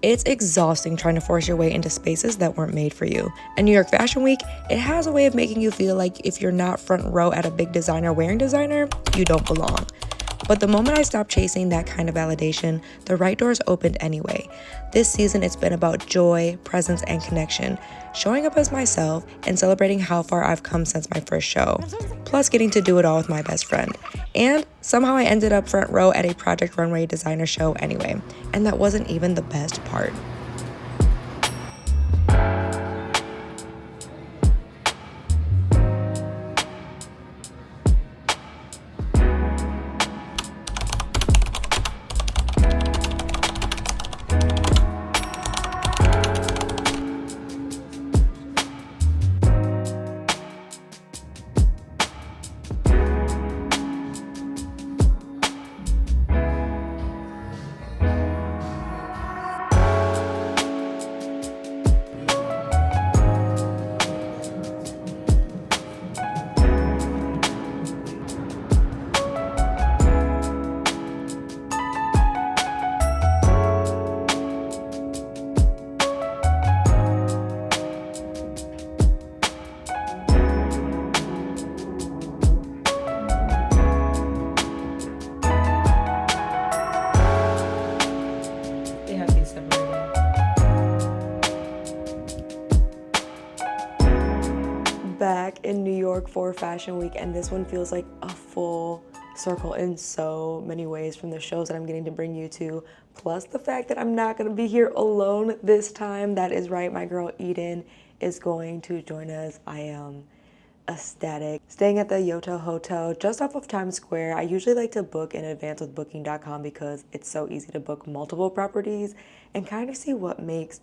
It's exhausting trying to force your way into spaces that weren't made for you. And New York Fashion Week, it has a way of making you feel like if you're not front row at a big designer wearing designer, you don't belong. But the moment I stopped chasing that kind of validation, the right doors opened anyway. This season, it's been about joy, presence, and connection, showing up as myself and celebrating how far I've come since my first show, plus getting to do it all with my best friend. And somehow I ended up front row at a Project Runway designer show anyway, and that wasn't even the best part. Back in New York for Fashion Week, and this one feels like a full circle in so many ways, from the shows that I'm getting to bring you to, plus the fact that I'm not going to be here alone this time. That is right, my girl Eden is going to join us. I am ecstatic. Staying at the Yoto Hotel just off of Times Square. I usually like to book in advance with booking.com because it's so easy to book multiple properties and kind of see what makes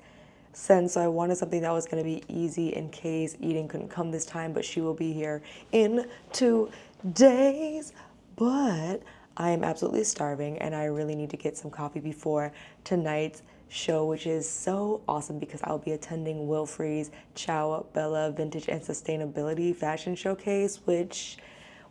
sense. So I wanted something that was going to be easy in case Eden couldn't come this time, but she will be here in 2 days. But I am absolutely starving and I really need to get some coffee before tonight's show, which is so awesome because I'll be attending Wilfree's Ciao Bella Vintage and Sustainability Fashion Showcase, which,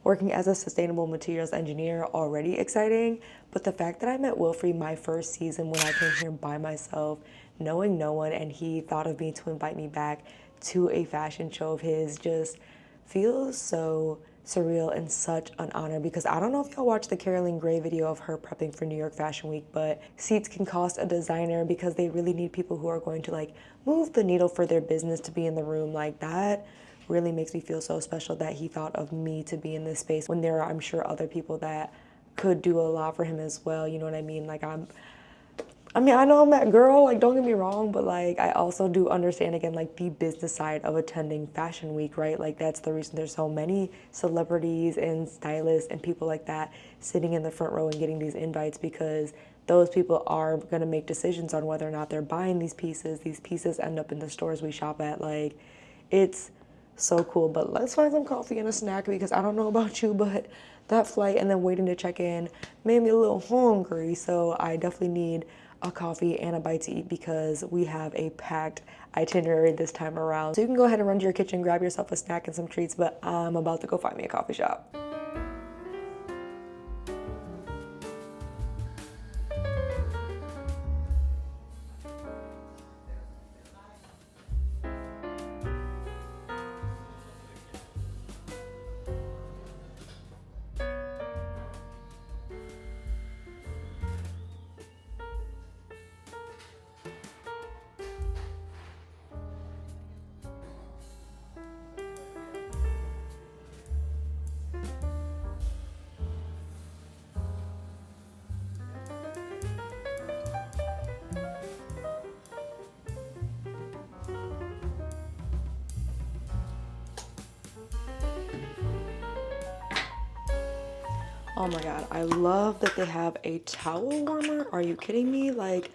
working as a sustainable materials engineer, already exciting. But the fact that I met Wilfree my first season when I came here by myself, knowing no one, and he thought of me to invite me back to a fashion show of his just feels so surreal and such an honor, because I don't know if y'all watched the Caroline Gray video of her prepping for New York Fashion Week, but seats can cost a designer because they really need people who are going to like move the needle for their business to be in the room. Like, that really makes me feel so special that he thought of me to be in this space when there are, I'm sure, other people that could do a lot for him as well. You know what I mean? Like, I know I'm that girl, like, don't get me wrong, but like, I also do understand, again, like the business side of attending Fashion Week, right? Like, that's the reason there's so many celebrities and stylists and people like that sitting in the front row and getting these invites, because those people are gonna make decisions on whether or not they're buying these pieces. These pieces end up in the stores we shop at. Like, it's so cool. But let's find some coffee and a snack, because I don't know about you, but that flight and then waiting to check in made me a little hungry. So I definitely need a coffee and a bite to eat because we have a packed itinerary this time around. So you can go ahead and run to your kitchen, grab yourself a snack and some treats, but I'm about to go find me a coffee shop. Oh my God, I love that they have a towel warmer. Are you kidding me? Like,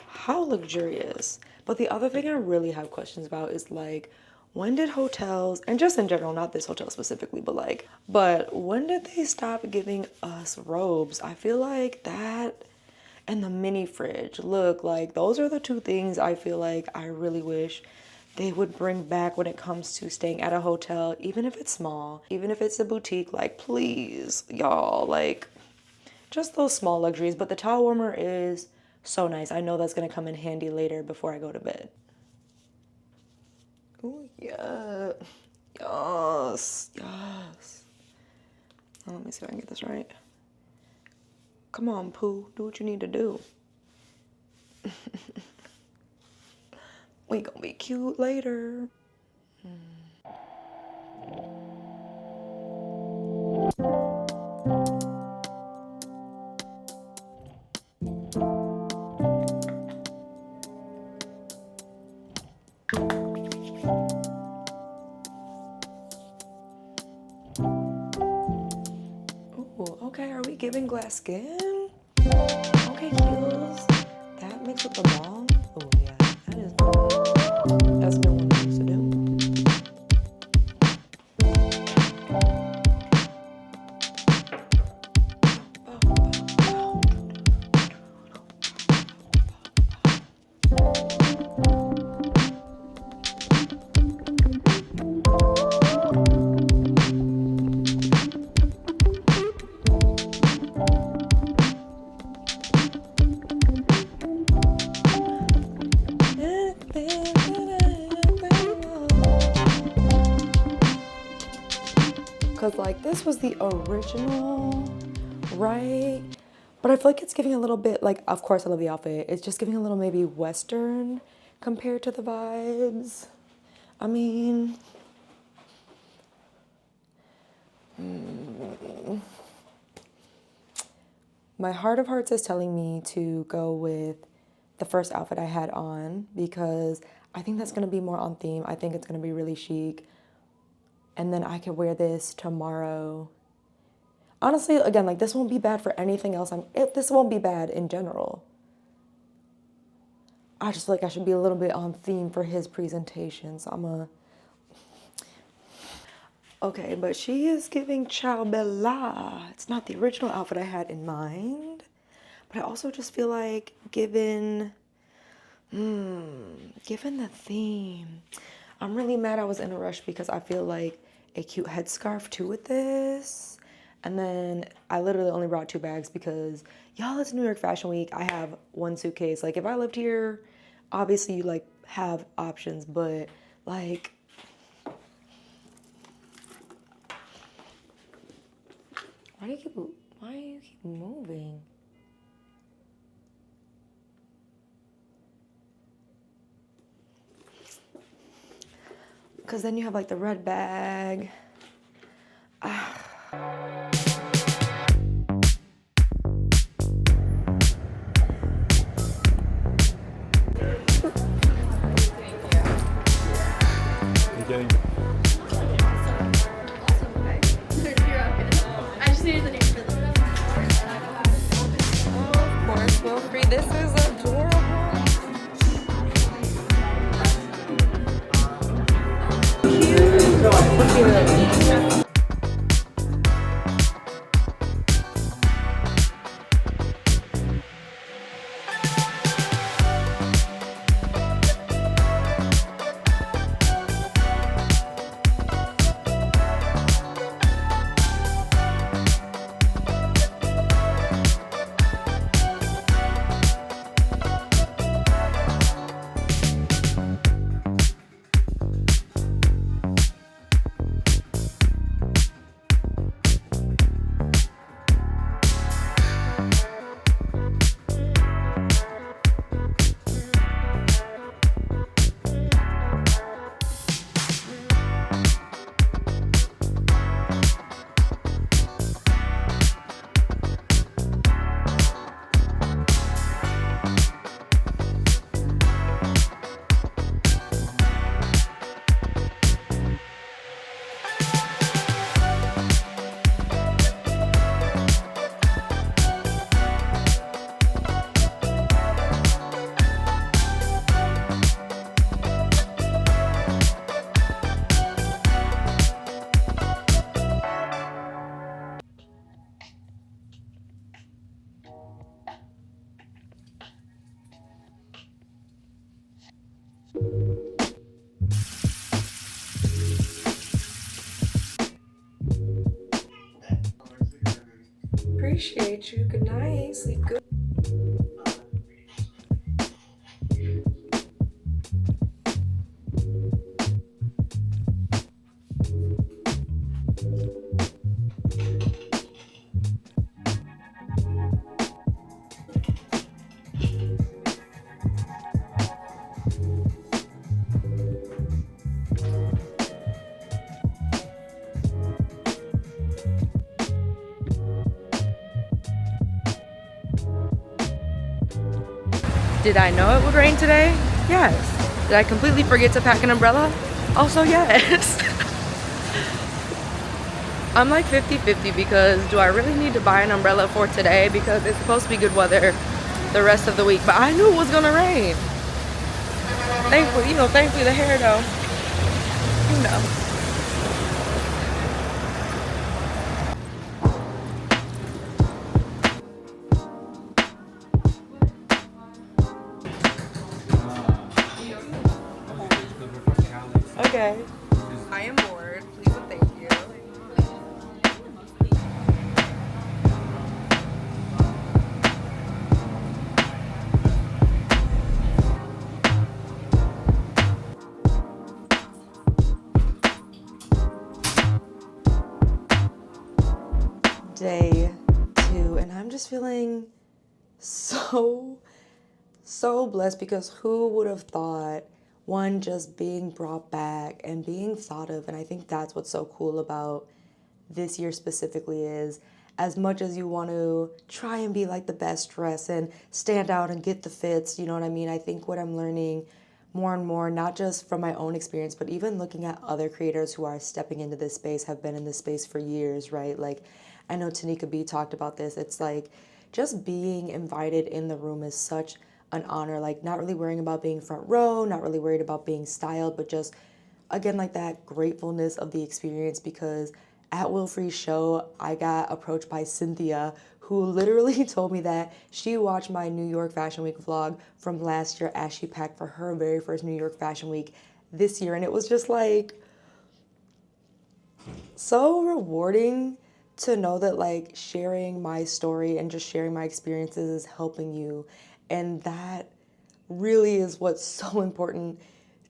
how luxurious. But the other thing I really have questions about is like, when did hotels, and just in general, not this hotel specifically, but when did they stop giving us robes? I feel like that and the mini fridge. Look, like, those are the two things I feel like I really wish they would bring back when it comes to staying at a hotel, even if it's small, even if it's a boutique. Like, please, y'all, like, just those small luxuries. But the towel warmer is So nice. I know that's gonna come in handy later before I go to bed. Oh yeah. Yes. Yes. Oh, let me see if I can get this right. Come on, Pooh. Do what you need to do. We gonna be cute later. Ooh, okay, are we giving glass skin? Okay, heels. That mixed with the long. Oh yeah, that's been one I used to do. Cause like this was the original, right? But I feel like it's giving a little bit like, of course I love the outfit. It's just giving a little maybe Western compared to the vibes. I mean, my heart of hearts is telling me to go with the first outfit I had on because I think that's gonna be more on theme. I think it's gonna be really chic. And then I could wear this tomorrow. Honestly, again, like this won't be bad for anything else. This won't be bad in general. I just feel like I should be a little bit on theme for his presentation. So okay, but she is giving Ciao Bella. It's not the original outfit I had in mind. But I also just feel like given the theme. I'm really mad I was in a rush because I feel like a cute headscarf too with this. And then I literally only brought 2 bags because y'all, it's New York Fashion Week. I have 1 suitcase. Like if I lived here, obviously you like have options, but like why do you keep moving? Because then you have like the red bag. This is adorable. Cute. Appreciate you. Good night. Sleep good. Did I know it would rain today? Yes. Did I completely forget to pack an umbrella? Also yes. I'm like 50-50 because do I really need to buy an umbrella for today because it's supposed to be good weather the rest of the week, but I knew it was gonna rain. Thankfully the hair though, you know. Okay. I am bored. Please and thank you. Day 2, and I'm just feeling so blessed because who would have thought one just being brought back and being thought of. And I think that's what's so cool about this year specifically is as much as you want to try and be like the best dress and stand out and get the fits, you know what I mean? I think what I'm learning more and more, not just from my own experience, but even looking at other creators who are stepping into this space, have been in this space for years, right? Like, I know Tanika B talked about this. It's like just being invited in the room is such an honor. Like, not really worrying about being front row, not really worried about being styled, but just, again, like that gratefulness of the experience because at Wilfrey's show, I got approached by Cynthia, who literally told me that she watched my New York Fashion Week vlog from last year as she packed for her very first New York Fashion Week this year. And it was just like so rewarding to know that like sharing my story and just sharing my experiences is helping you. And that really is what's so important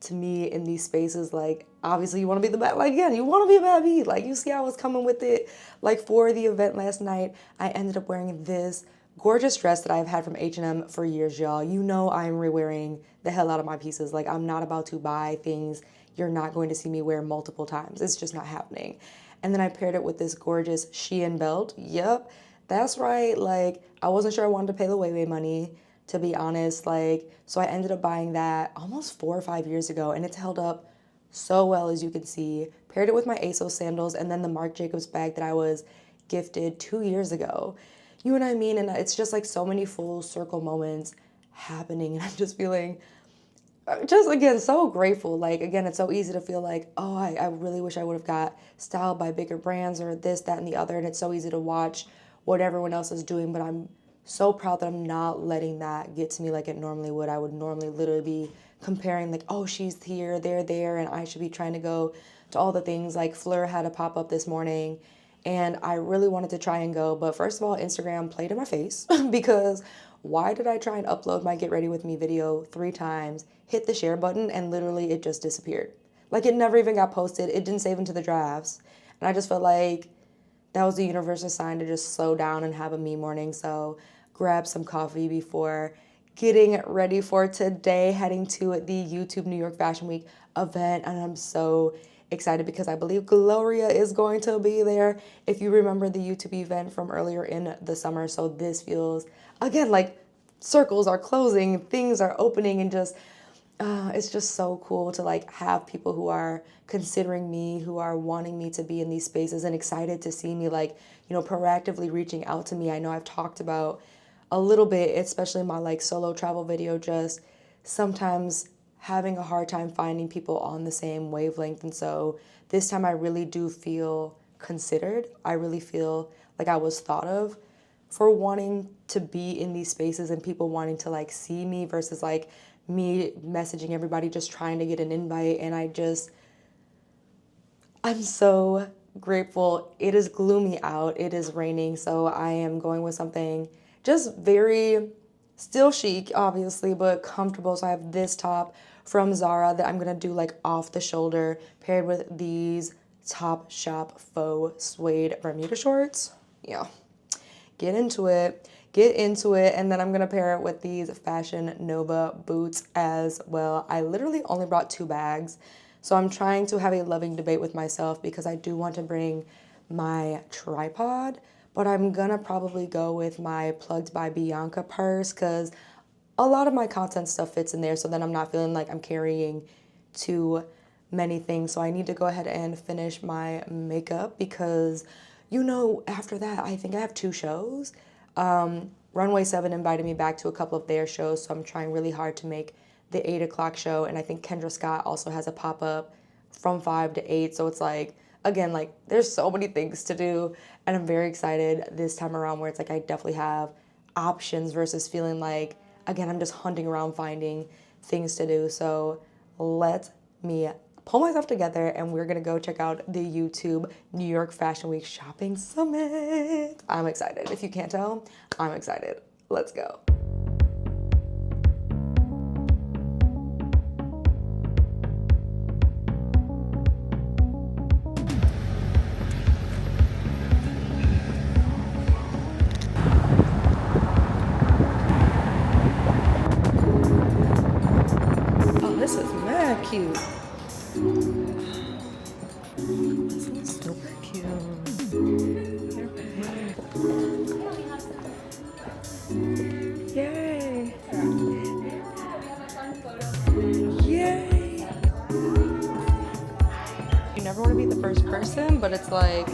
to me in these spaces. Like, obviously you want to be the bad, like, again, you want to be a bad bee. Like, you see I was coming with it. Like, for the event last night, I ended up wearing this gorgeous dress that I've had from H&M for years, y'all. You know I'm re-wearing the hell out of my pieces. Like, I'm not about to buy things you're not going to see me wear multiple times. It's just not happening. And then I paired it with this gorgeous Shein belt. Yep, that's right. Like, I wasn't sure I wanted to pay the Way money, to be honest. Like, so I ended up buying that almost 4 or 5 years ago, and it's held up so well, as you can see. Paired it with my ASOS sandals and then the Marc Jacobs bag that I was gifted 2 years ago. You know what I mean? And it's just like so many full circle moments happening, and I'm just feeling just, again, so grateful. Like, again, it's so easy to feel like, oh, I really wish I would have got styled by bigger brands or this, that, and the other. And it's so easy to watch what everyone else is doing. But I'm so proud that I'm not letting that get to me like it normally would. I would normally literally be comparing, like, oh, she's here, they're there, and I should be trying to go to all the things. Like, Fleur had a pop up this morning, and I really wanted to try and go. But first of all, Instagram played in my face because why did I try and upload my Get Ready With Me video 3 times, hit the share button, and literally it just disappeared. Like, it never even got posted. It didn't save into the drafts. And I just felt like that was the universe's sign to just slow down and have a me morning. So grab some coffee before getting ready for today, heading to the YouTube New York Fashion Week event. And I'm so excited because I believe Gloria is going to be there, if you remember the YouTube event from earlier in the summer. So this feels, again, like circles are closing, things are opening, and just it's just so cool to like have people who are considering me, who are wanting me to be in these spaces and excited to see me, like, you know, proactively reaching out to me. I know I've talked about a little bit, especially in my like solo travel video, just sometimes having a hard time finding people on the same wavelength. And so this time I really do feel considered. I really feel like I was thought of for wanting to be in these spaces and people wanting to like see me versus like me messaging everybody just trying to get an invite. And I'm so grateful. It is gloomy out. It is raining. So I am going with something just very still chic, obviously, but comfortable. So I have this top from Zara that I'm going to do like off the shoulder, paired with these Topshop faux suede Bermuda shorts. Yeah. Get into it. And then I'm going to pair it with these Fashion Nova boots as well. I literally only brought 2 bags. So I'm trying to have a loving debate with myself because I do want to bring my tripod, but I'm going to probably go with my Plugged by Bianca purse because a lot of my content stuff fits in there, so then I'm not feeling like I'm carrying too many things. So I need to go ahead and finish my makeup because, you know, after that, I think I have 2 shows. Runway 7 invited me back to a couple of their shows, so I'm trying really hard to make the 8 o'clock show. And I think Kendra Scott also has a pop-up from 5 to 8. So it's like, again, like there's so many things to do. And I'm very excited this time around where it's like I definitely have options versus feeling like, again, I'm just hunting around finding things to do. So let me pull myself together and we're gonna go check out the YouTube New York Fashion Week Shopping Summit. I'm excited. If you can't tell, I'm excited. Let's go. Oh, this is mad cute. This is super cute. Yay! Yay! You never want to be the first person, but it's like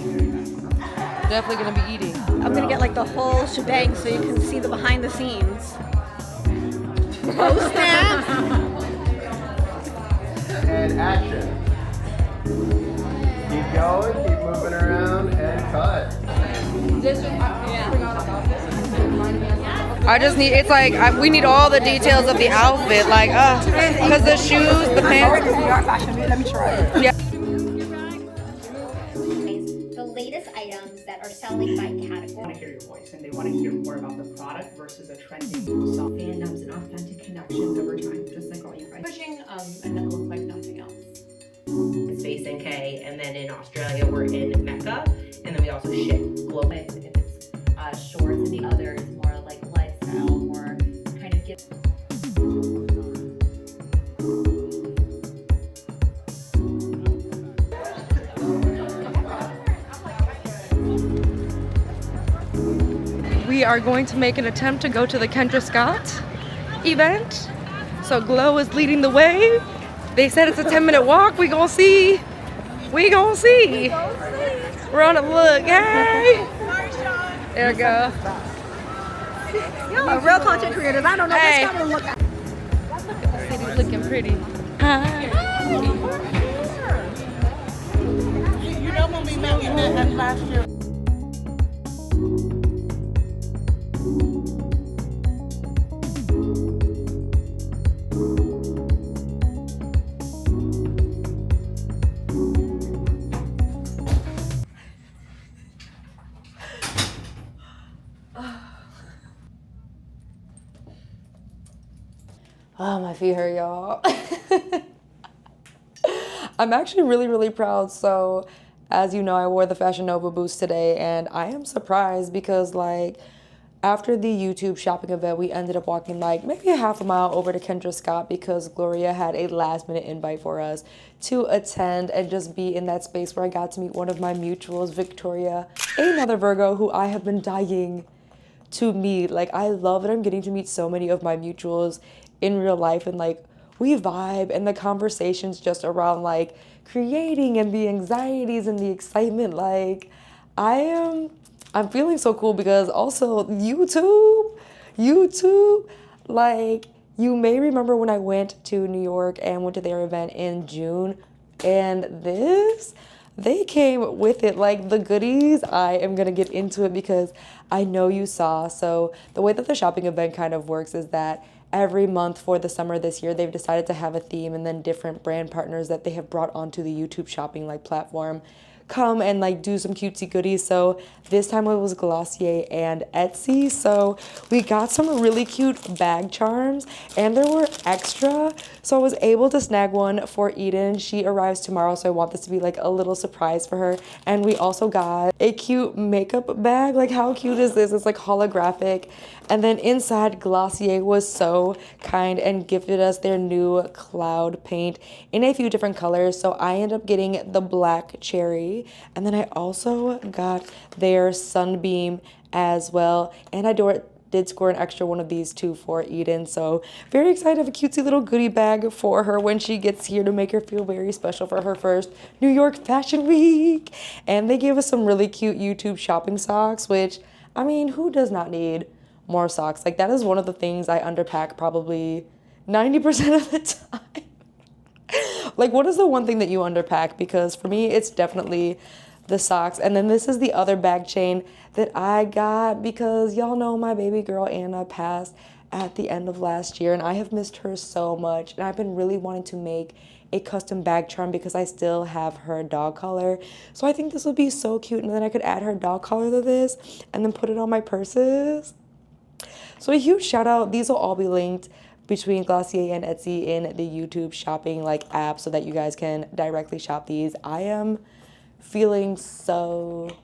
definitely gonna be eating. I'm gonna get like the whole shebang so you can see the behind the scenes. Oh snap! And action. Keep going, keep moving around, and cut. I just need, it's like, we need all the details of the outfit, like, because the shoes, the pants. Let me try it. Yeah. The latest items that are selling by category. They want to hear your voice and they want to hear more about the product versus a trending song. Fandoms and authentic connections over time, just like all you guys. Pushing and that look like nothing else. Space in K, and then in Australia we're in Mecca, and then we also ship globally. It's shorts, and the other is more like lifestyle, more kind of get. We are going to make an attempt to go to the Kendra Scott event. So Glow is leading the way. They said it's a 10-minute walk. We gonna see. We gonna see. We're on a look. Hey. There we go. Y'all are real content creators. I don't know Hey. what's gonna look at. The city's looking pretty. Hi. You know when we met last year. Oh, my feet hurt, y'all. I'm actually really proud. So, as you know, I wore the Fashion Nova boots today, and I am surprised because, like, after the YouTube shopping event, we ended up walking like maybe a half a mile over to Kendra Scott because Gloria had a last-minute invite for us to attend and just be in that space where I got to meet one of my mutuals, Victoria, another Virgo who I have been dying to meet. Like, I love that I'm getting to meet so many of my mutuals in real life, and like we vibe, and the conversations just around like creating and the anxieties and the excitement. Like I'm feeling so cool because also YouTube, like you may remember when I went to New York and went to their event in June, and they came with it, like the goodies. I am gonna get into it because I know you saw. So the way that the shopping event kind of works is that every month for the summer this year, they've decided to have a theme, and then different brand partners that they have brought onto the YouTube shopping like platform come and like do some cutesy goodies. So this time it was Glossier and Etsy. So we got some really cute bag charms, and there were extra. So I was able to snag one for Eden. She arrives tomorrow, so I want this to be like a little surprise for her. And we also got a cute makeup bag. Like, how cute is this? It's like holographic. And then inside, Glossier was so kind and gifted us their new cloud paint in a few different colors. So I ended up getting the black cherry, and then I also got their sunbeam as well. And I did score an extra one of these too for Eden. So very excited to have a cutesy little goodie bag for her when she gets here to make her feel very special for her first New York Fashion Week. And they gave us some really cute YouTube shopping socks, which, I mean, who does not need more socks? Like, that is one of the things I underpack probably 90% of the time. Like, what is the one thing that you underpack? Because for me, it's definitely the socks. And then this is the other bag chain that I got because y'all know my baby girl Anna passed at the end of last year, and I have missed her so much. And I've been really wanting to make a custom bag charm because I still have her dog collar. So I think this would be so cute, and then I could add her dog collar to this and then put it on my purses. So a huge shout out. These will all be linked between Glossier and Etsy in the YouTube shopping like app so that you guys can directly shop these. I am feeling so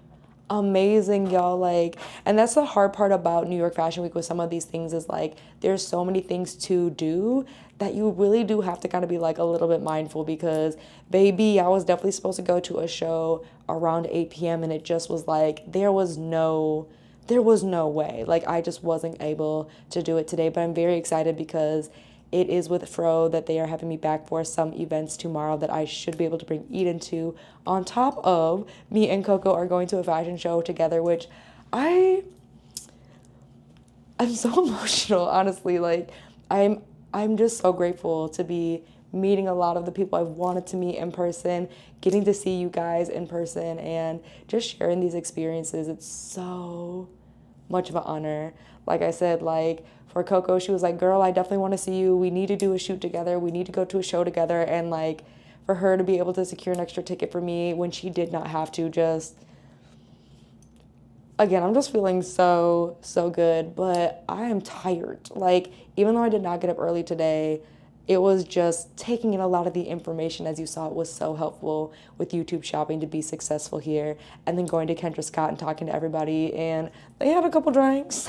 amazing, y'all. Like, and that's the hard part about New York Fashion Week with some of these things is like there's so many things to do that you really do have to kind of be like a little bit mindful because baby, I was definitely supposed to go to a show around 8 p.m. and it just was like there was no way. Like, I just wasn't able to do it today, but I'm very excited because it is with Fro that they are having me back for some events tomorrow that I should be able to bring Eden to, on top of me and Coco are going to a fashion show together, which I'm so emotional, honestly. Like, I'm just so grateful to be meeting a lot of the people I've wanted to meet in person, getting to see you guys in person, and just sharing these experiences. It's so much of an honor. Like I said, like for Coco, she was like, girl, I definitely want to see you. We need to do a shoot together. We need to go to a show together. And like for her to be able to secure an extra ticket for me when she did not have to, just, again, I'm just feeling so good, but I am tired. Like, even though I did not get up early today, it was just taking in a lot of the information. As you saw, it was so helpful with YouTube shopping to be successful here. And then going to Kendra Scott and talking to everybody. And they had a couple drinks.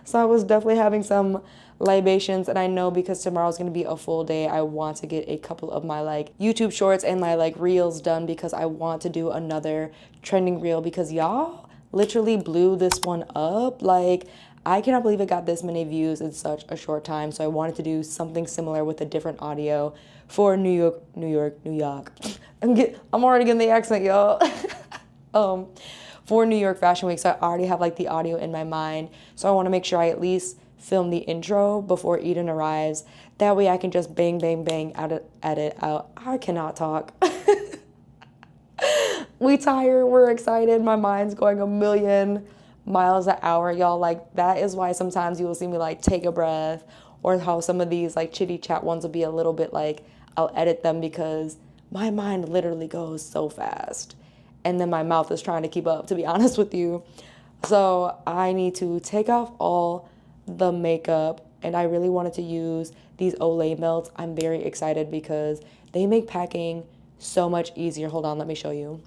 So I was definitely having some libations. And I know because tomorrow's going to be a full day, I want to get a couple of my like YouTube shorts and my like reels done because I want to do another trending reel because y'all literally blew this one up. Like, I cannot believe it got this many views in such a short time. So I wanted to do something similar with a different audio for New York. I'm already getting the accent, y'all. For New York Fashion Week. So I already have like the audio in my mind. So I want to make sure I at least film the intro before Eden arrives. That way I can just bang, edit out. I cannot talk. We tired, we're excited. My mind's going a million miles an hour, y'all. Like, that is why sometimes you will see me like take a breath, or how some of these like chitty chat ones will be a little bit like I'll edit them because my mind literally goes so fast and then my mouth is trying to keep up, to be honest with you. So I need to take off all the makeup, and I really wanted to use these Olay melts. I'm very excited because they make packing so much easier. Hold on, let me show you.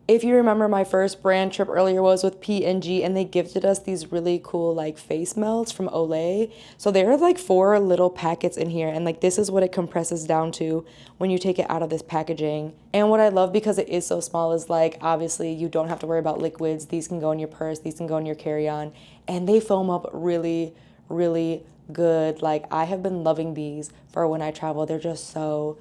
If you remember, my first brand trip earlier was with P&G, and they gifted us these really cool like face melts from Olay. So there are like 4 little packets in here, and like this is what it compresses down to when you take it out of this packaging. And what I love, because it is so small, is like obviously you don't have to worry about liquids. These can go in your purse, these can go in your carry-on, and they foam up really good. Like, I have been loving these for when I travel. They're just so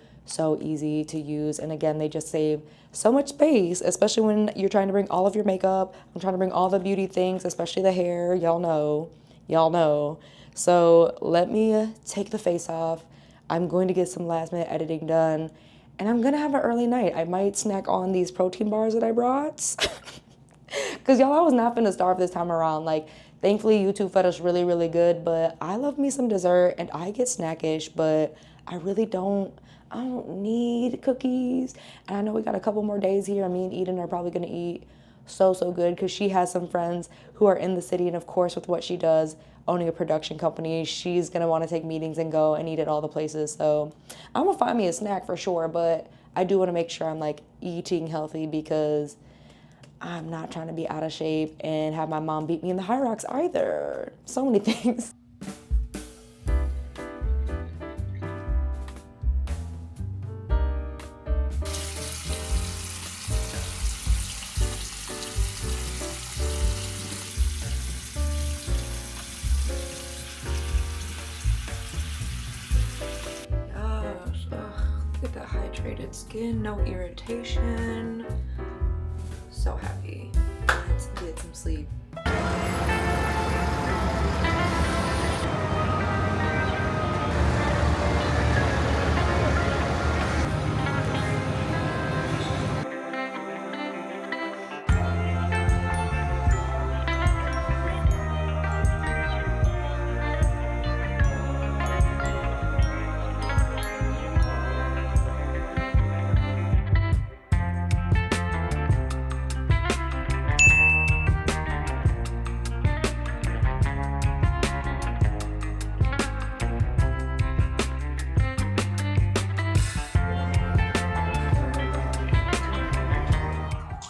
easy to use, and again, they just save so much space, especially when you're trying to bring all of your makeup. I'm trying to bring all the beauty things, especially the hair. Y'all know. So let me take the face off. I'm going to get some last minute editing done, and I'm gonna have an early night. I might snack on these protein bars that I brought because y'all, I was not gonna starve this time around. Like, thankfully YouTube fed us really good, but I love me some dessert and I get snackish, but I don't need cookies. And I know we got a couple more days here. Me and Eden are probably gonna eat so good because she has some friends who are in the city, and of course with what she does, owning a production company, she's gonna want to take meetings and go and eat at all the places. So I'm gonna find me a snack for sure, but I do want to make sure I'm like eating healthy because I'm not trying to be out of shape and have my mom beat me in the high rocks either. So many things. hydrated skin, no irritation. So happy. Let's get some sleep.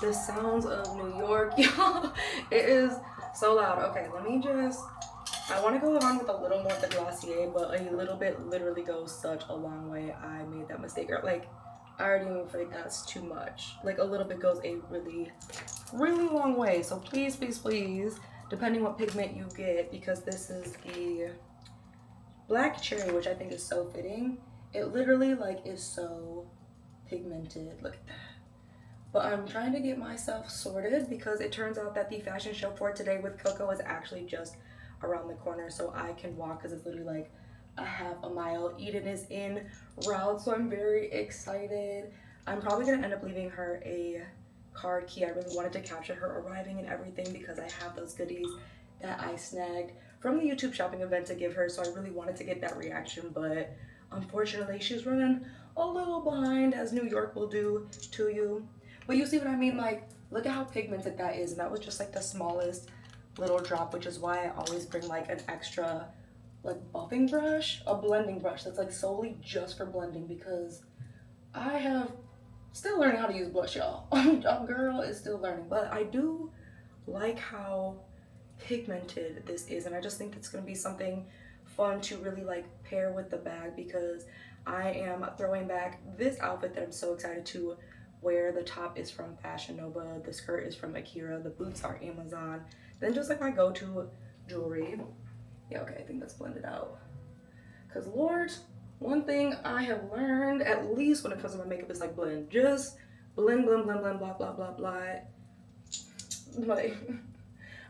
The sounds of New York, y'all. It is so loud. Okay, let me just, I want to go on with a little more of the Glossier, but a little bit literally goes such a long way. I made that mistake. Like, I already even feel like that's too much. Like, a little bit goes a really, really long way. So please, please, please, depending what pigment you get, because this is the black cherry, which I think is so fitting. It literally, like, is so pigmented. Look at that. But I'm trying to get myself sorted because it turns out that the fashion show for today with Coco is actually just around the corner, so I can walk because it's literally like a half a mile. Eden is en route, so I'm very excited. I'm probably gonna end up leaving her a card key. I really wanted to capture her arriving and everything because I have those goodies that I snagged from the YouTube shopping event to give her, so I really wanted to get that reaction, but unfortunately she's running a little behind, as New York will do to you. But you see what I mean? Like, look at how pigmented that is. And that was just like the smallest little drop, which is why I always bring like an extra like buffing brush, a blending brush that's like solely just for blending, because I have still learning how to use blush, y'all. Girl is still learning. But I do like how pigmented this is. And I just think it's going to be something fun to really like pair with the bag, because I am throwing back this outfit that I'm so excited to wear. The top is from Fashion Nova, the skirt is from Akira, the boots are Amazon, then just like my go-to jewelry. Yeah, okay, I think that's blended out. Because Lord, one thing I have learned, at least when it comes to my makeup, is like blend. Just blend, blend, blend, blend, blah, blah, blah, blah. Like,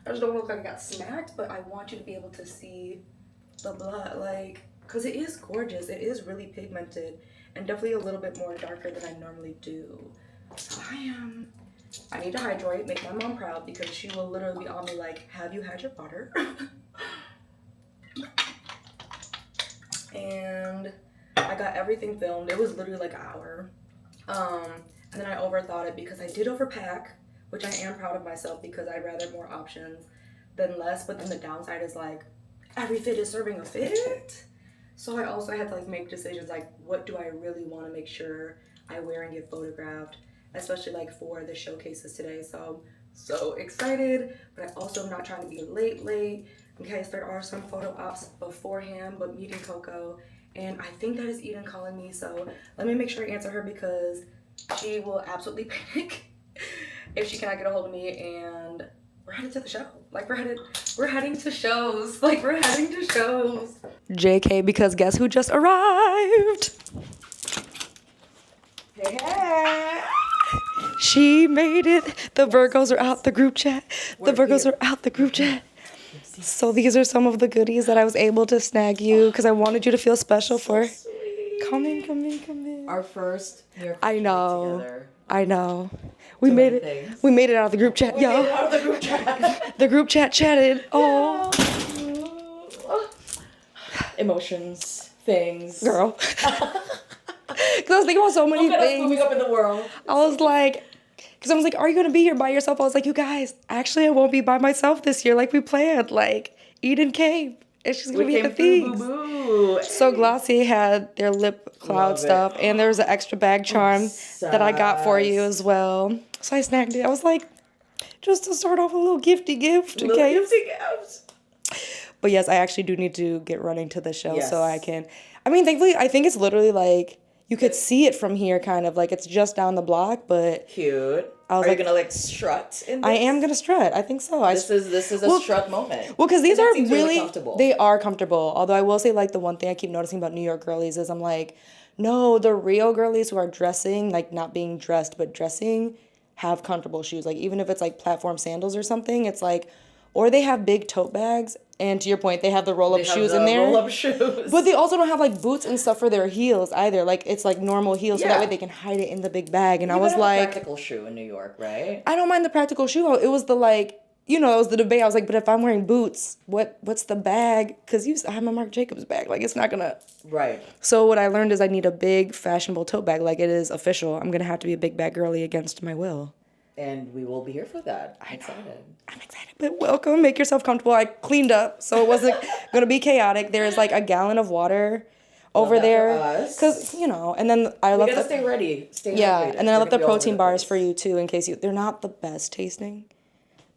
I just don't look like I got smacked, but I want you to be able to see the blood, like, because it is gorgeous. It is really pigmented and definitely a little bit more darker than I normally do. So I need to hydrate, make my mom proud, because she will literally be on me like, have you had your water? And I got everything filmed. It was literally like an hour. And then I overthought it because I did overpack, which I am proud of myself because I'd rather more options than less. But then the downside is like, every fit is serving a fit. So I also had to like make decisions like, what do I really want to make sure I wear and get photographed, especially like for the showcases today. So I'm so excited, but I also am not trying to be late in case there are some photo ops beforehand. But meeting Coco, and I think that is Eden calling me, so let me make sure I answer her because she will absolutely panic if she cannot get a hold of me. And we're headed to the show. Like, we're heading to shows. Like, we're heading to shows. JK, because guess who just arrived? Hey. She made it. The Virgos are out the group chat. The Virgos are out the group chat. So these are some of the goodies that I was able to snag you because I wanted you to feel special for. Come in. Our first New York I know. together. I know. We made it. Things. We made it out of the group chat, y'all. Out of the group chat. The group chat chatted. Oh, Emotions, things. girl. Because I was thinking about so many Look at us things. moving up in the world. I was like, because I was like, are you gonna be here by yourself? I was like, you guys, actually, I won't be by myself this year, like we planned. Like, Eden came, and she's gonna be at the FilipinxT. So Glossier had their lip cloud Love stuff, and there was an extra bag charm that I got for you as well. So I snagged it. I was like, just to start off a little gifty gift, okay? But yes, I actually do need to get running to the show so I can. I mean, thankfully, I think it's literally like you could see it from here, kind of like it's just down the block, but Cute. I was Are like- you gonna like strut in this? I am gonna strut. I think so. This is a Well- strut moment. Well, because these And are it seems really comfortable. they are comfortable. Although I will say, like, the one thing I keep noticing about New York girlies is I'm like, no, the real girlies who are dressing, like not being dressed but dressing, have comfortable shoes. Like even if it's like platform sandals or something, it's like, or they have big tote bags. And to your point, they have the roll up shoes in there. Roll up shoes. But they also don't have like boots and stuff for their heels either. Like it's like normal heels, so that Yeah. way they can hide it in the big bag. And I You was gotta have a like, practical shoe in New York, right? I don't mind the practical shoe. It was the like, you know, it was the debate. I was like, but if I'm wearing boots, what's the bag? Because I have my Marc Jacobs bag. Like it's not gonna. Right. So what I learned is I need a big fashionable tote bag. Like it is official. I'm gonna have to be a big bag girly against my will. And we will be here for that. I'm excited. I'm excited, but welcome. Make yourself comfortable. I cleaned up, so it wasn't gonna be chaotic. There is like a gallon of water over that for there, us. cause you know. And then I We left gotta stay ready. Stay yeah, hydrated. and then I We're left the gonna be all over protein the bars place. for you too, in case they're not the best tasting,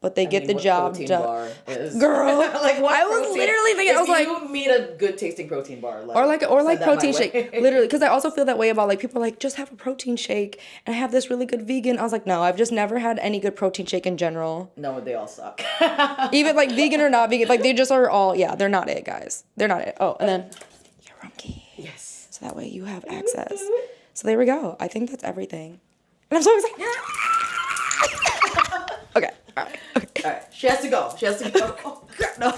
but they I get mean, the what job protein done. bar is. Girl, like what I was protein- literally thinking, I was like, if you meet a good tasting protein bar, or like send that my protein way. shake, literally, because I also feel that way about like people are like, just have a protein shake, and I have this really good vegan. I was like, no, I've just never had any good protein shake in general. No, they all suck. Even like vegan or not vegan, like they just are all, yeah, they're not it, guys. They're not it. Oh, and then your room key. Yes. So that way you have access. So there we go. I think that's everything. And I'm so excited. Okay. All right. Okay. All right, she has to go. She has to go. Oh, crap, no.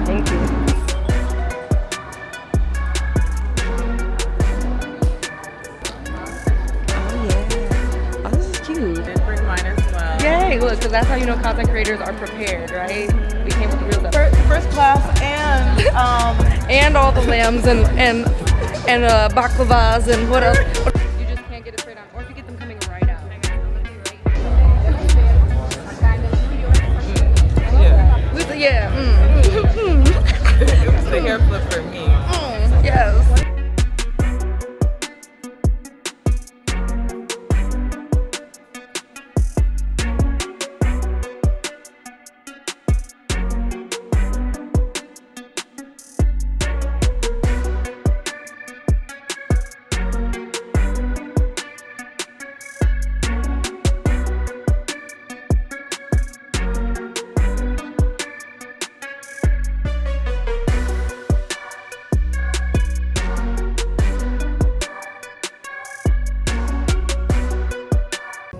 Thank you. Oh yeah. Oh, this is cute. Did bring mine as well. Yay! Look, because that's how you know content creators are prepared, right? We came with the real stuff. First class and And all the lambs and baklavas and what else? You just can't get it straight on, or if you get them coming right out. Yeah. it was the hair flip for me. Yes.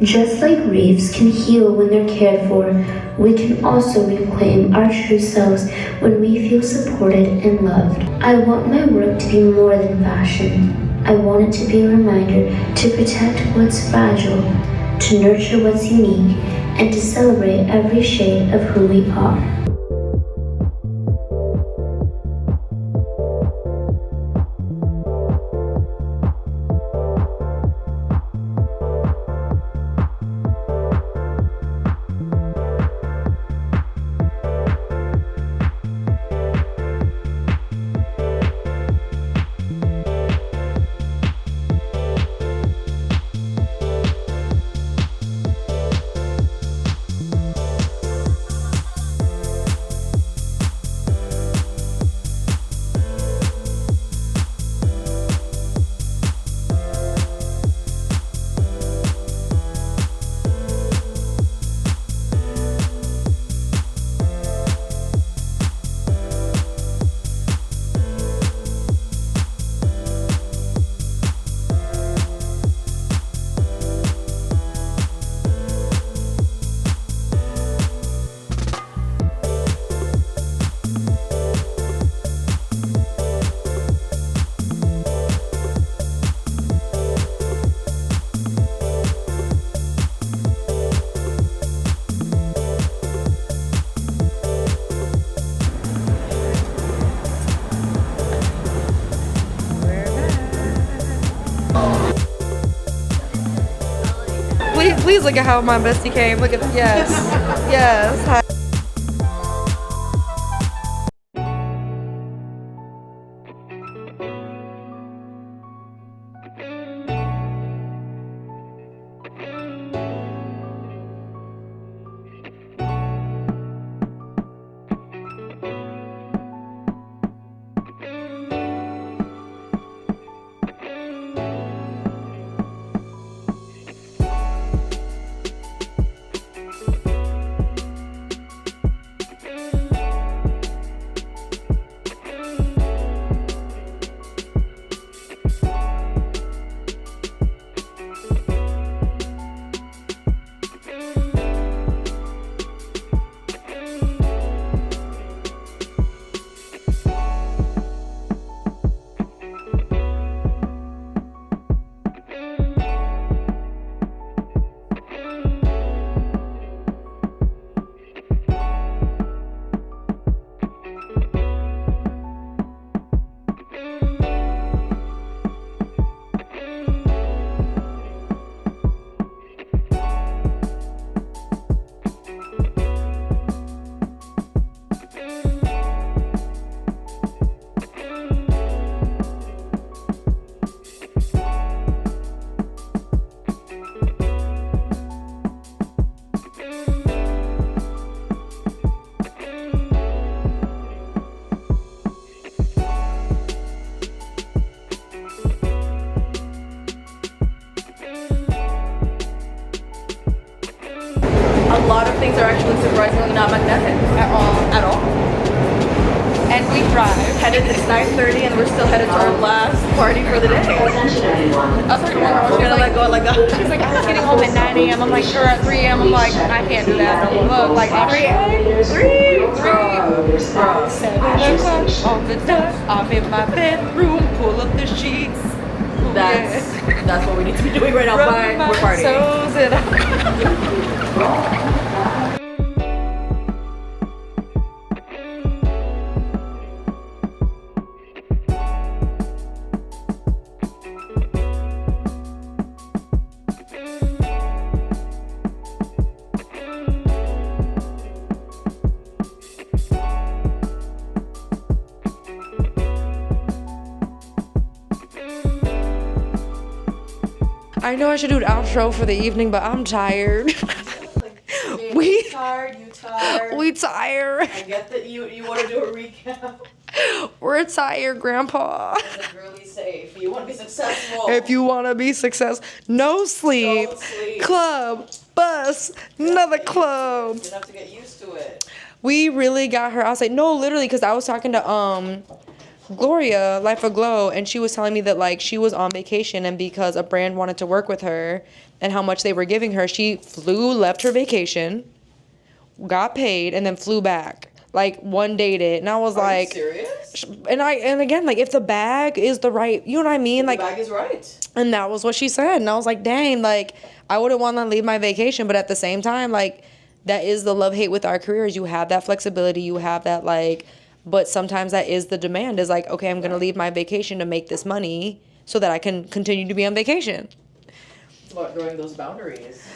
Just like reefs can heal when they're cared for, we can also reclaim our true selves when we feel supported and loved. I want my work to be more than fashion. I want it to be a reminder to protect what's fragile, to nurture what's unique, and to celebrate every shade of who we are. Please look at how my bestie came. Look at yes, yes. Hi. not magnetic at all. at all. And we drive. It's 9:30 and we're still headed to our last party for the day. Attention everyone. I was talking to my girl, We're gonna let go like that. she's like, I was getting home at 9 a.m. I'm like, sure, at 3 a.m. I'm like, I can't do that. No, look, like, at 3 a.m. 7 o'clock on the dot. I'm in my bedroom, pull up the sheets. That's what we need to be doing right now. Bye. We're partying. I know I should do an outro for the evening, but I'm tired. You tired. We tired. I get that you want to do a recap. We're tired, Grandpa. As a girly say, if you want to be successful. If you want to be successful, no sleep. Don't sleep. Club, bus, another club. You have to get used to it. We really got her. I was like, no, literally, because I was talking to Gloria, Life of Glow, and she was telling me that like she was on vacation, and because a brand wanted to work with her and how much they were giving her, she left her vacation, got paid, and then flew back. Like one dated, and I was like, serious? And again, like if the bag is the right, you know what I mean? Like the bag is right. And that was what she said, and I was like, dang, like I wouldn't want to leave my vacation, but at the same time, like that is the love hate with our careers. You have that flexibility, you have that like. But sometimes that is the demand is like, okay, I'm going to leave my vacation to make this money so that I can continue to be on vacation. It's about drawing those boundaries.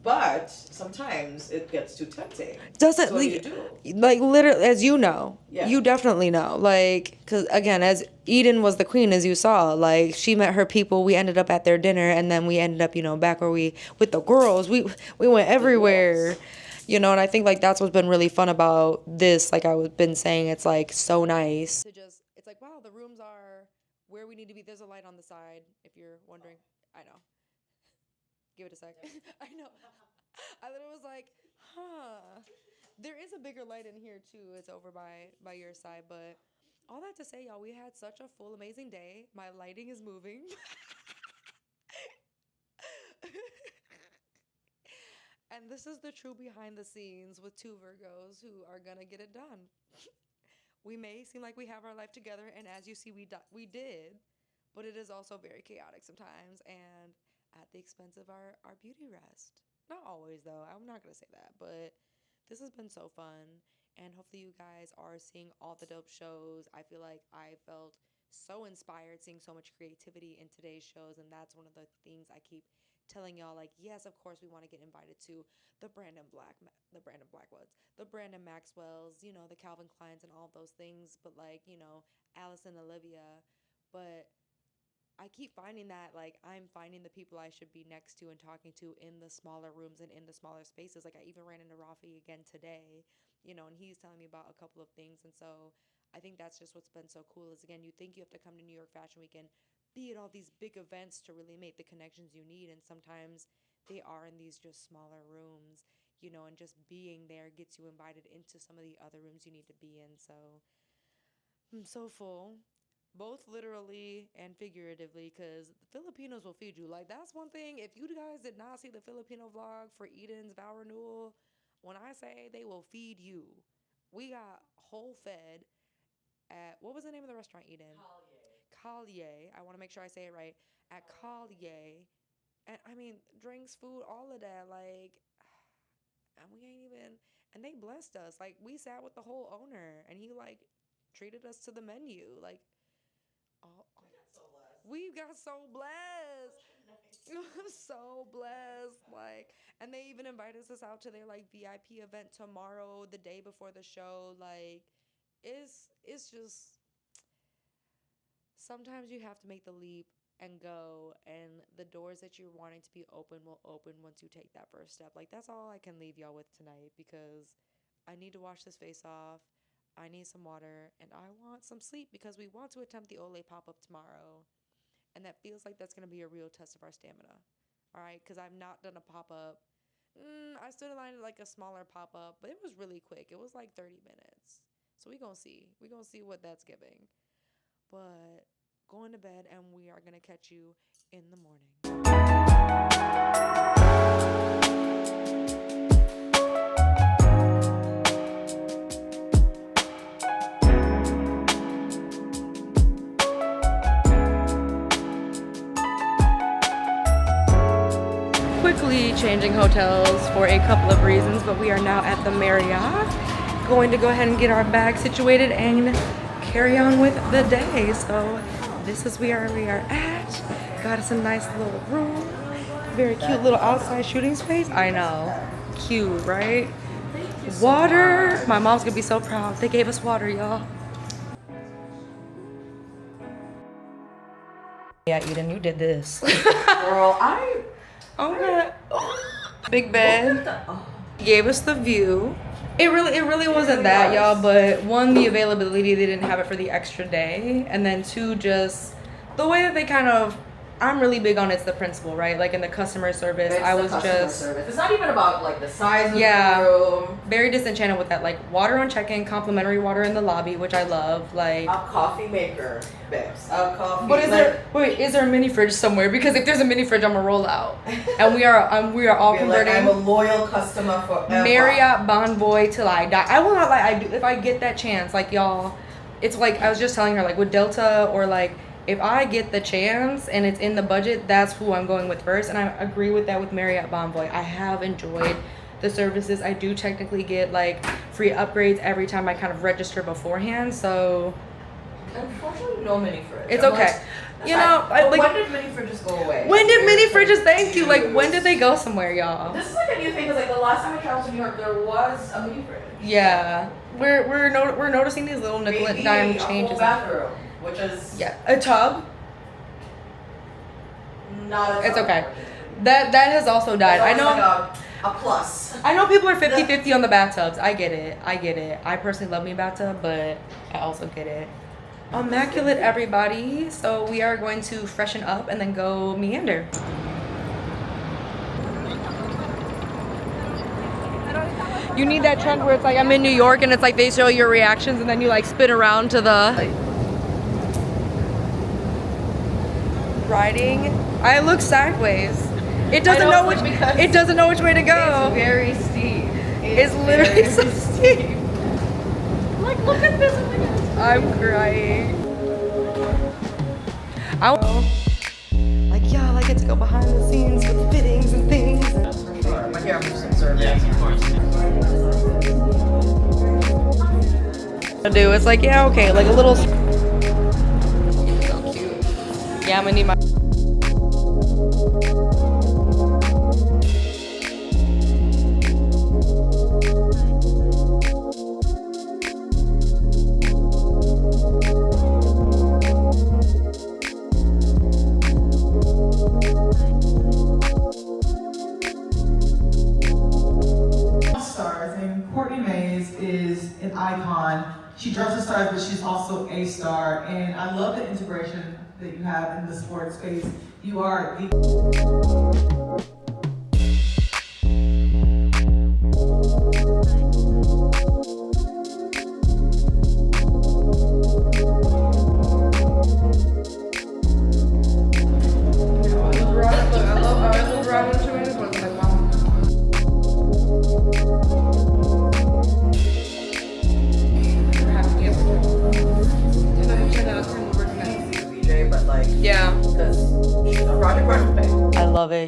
But sometimes it gets too tempting. Doesn't so what do you do? Like literally, as you know, Yeah. you definitely know. Like, because again, as Eden was the queen, as you saw, like she met her people. We ended up at their dinner, and then we ended up, back where we with the girls. We went everywhere. And I think like that's what's been really fun about this. Like I've been saying, it's like so nice to just. It's like, wow, the rooms are where we need to be. There's a light on the side, if you're wondering. I know. Give it a sec. I know. I literally was like, huh. There is a bigger light in here too. It's over by your side, but all that to say, y'all, we had such a full, amazing day. My lighting is moving. And this is the true behind the scenes with two Virgos who are gonna get it done. We may seem like we have our life together, and as you see, we did, but it is also very chaotic sometimes, and at the expense of our beauty rest. Not always, though. I'm not gonna say that, but this has been so fun, and hopefully you guys are seeing all the dope shows. I feel like I felt so inspired seeing so much creativity in today's shows, and that's one of the things I keep telling y'all, like, yes, of course we want to get invited to the Brandon Blackwoods, the Brandon Maxwells, the Calvin Kleins and all those things, but like, Alice and Olivia. But I keep finding that like I'm finding the people I should be next to and talking to in the smaller rooms and in the smaller spaces. Like I even ran into Rafi again today, and he's telling me about a couple of things. And so I think that's just what's been so cool is, again, you think you have to come to New York Fashion Week and be at all these big events to really make the connections you need, and sometimes they are in these just smaller rooms, and just being there gets you invited into some of the other rooms you need to be in. So I'm so full, both literally and figuratively, because the Filipinos will feed you. Like that's one thing, if you guys did not see the Filipino vlog for Eden's vow renewal, when I say they will feed you, we got whole fed at, what was the name of the restaurant, Eden? Collier. I want to make sure I say it right. At Collier. And I mean, drinks, food, all of that. Like, and we ain't even, and they blessed us. Like, we sat with the whole owner, and he, like, treated us to the menu. Like, we got so blessed. So blessed. Like, and they even invited us out to their, like, VIP event tomorrow, the day before the show. Like, it's just, sometimes you have to make the leap and go, and the doors that you're wanting to be open will open once you take that first step. Like, that's all I can leave y'all with tonight, because I need to wash this face off, I need some water, and I want some sleep, because we want to attempt the Olay pop-up tomorrow, and that feels like that's going to be a real test of our stamina. All right, because I've not done a pop-up I stood in line at like a smaller pop-up, but it was really quick. It was like 30 minutes. So we gonna see. We gonna see what that's giving. But going to bed, and we are gonna catch you in the morning. Quickly changing hotels for a couple of reasons, but we are now at the Marriott. Going to go ahead and get our bag situated and carry on with the day. So this is where we are at. Got us a nice little room. Very cute little outside shooting space. I know. Cute, right? Water. My mom's gonna be so proud. They gave us water, y'all. Yeah, Eden, you did this. Girl, Okay. Big bed. Gave us the view. It really wasn't that, y'all, but one, the availability, they didn't have it for the extra day, and then two, just the way that they kind of, I'm really big on it's the principle, right? Like in the customer service, It's not even about like the size of the room. Very disenchanted with that. Like water on check-in, complimentary water in the lobby, which I love. Like a coffee maker, babes. A coffee. But is there a mini fridge somewhere? Because if there's a mini fridge, I'm gonna roll out. And we are all converting. I'm a loyal customer forever. Marriott Bonvoy till I die. I will not lie. I do if I get that chance. Like y'all, it's like I was just telling her, like with Delta or like. If I get the chance and it's in the budget, that's who I'm going with first. And I agree with that with Marriott Bonvoy. I have enjoyed the services. I do technically get like free upgrades every time I kind of register beforehand. So unfortunately, no mini fridge. It's okay. You know, like, when did mini fridges go away? When did mini fridges? Thank you. Like, when did they go somewhere, y'all? This is like a new thing. Cause like the last time I traveled to New York, there was a mini fridge. Yeah, we're noticing these little nickel and dime changes. A full bathroom. Which is a tub. Not a tub. It's okay. That has also died. I know like a plus. I know people are 50-50 on the bathtubs. I get it. I personally love me a bathtub, but I also get it. Immaculate, everybody. So we are going to freshen up and then go meander. You need that trend where it's like I'm in New York and it's like they show your reactions and then you like spin around to the riding. I look sideways. It doesn't know which way to go. It's very steep. It's literally so steep. Like look at this. I'm crying. I get to go behind the scenes with fittings and things. My hair for some service. Yes, of course. It's like okay, like a little. So cute. Yeah, I'm gonna need my. She dresses stars, but she's also a star, and I love the integration that you have in the sports space. You are the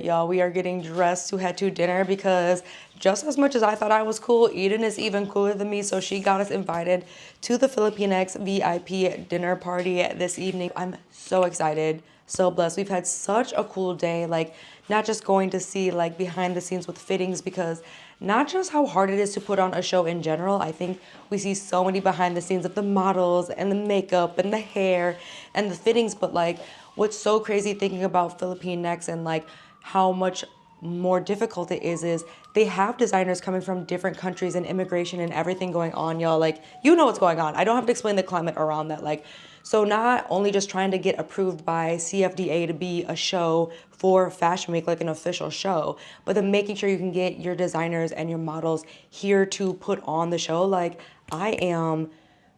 Y'all, we are getting dressed to head to dinner because just as much as I thought I was cool, Eden is even cooler than me, so she got us invited to the Filipinx VIP dinner party this evening. I'm so excited, so blessed. We've had such a cool day, like not just going to see like behind the scenes with fittings, because not just how hard it is to put on a show in general, I think we see so many behind the scenes of the models and the makeup and the hair and the fittings, but like what's so crazy thinking about Filipinx and like how much more difficult it is they have designers coming from different countries and immigration and everything going on, y'all. Like, you know what's going on. I don't have to explain the climate around that. Like, so not only just trying to get approved by CFDA to be a show for Fashion Week, like an official show, but then making sure you can get your designers and your models here to put on the show. Like, I am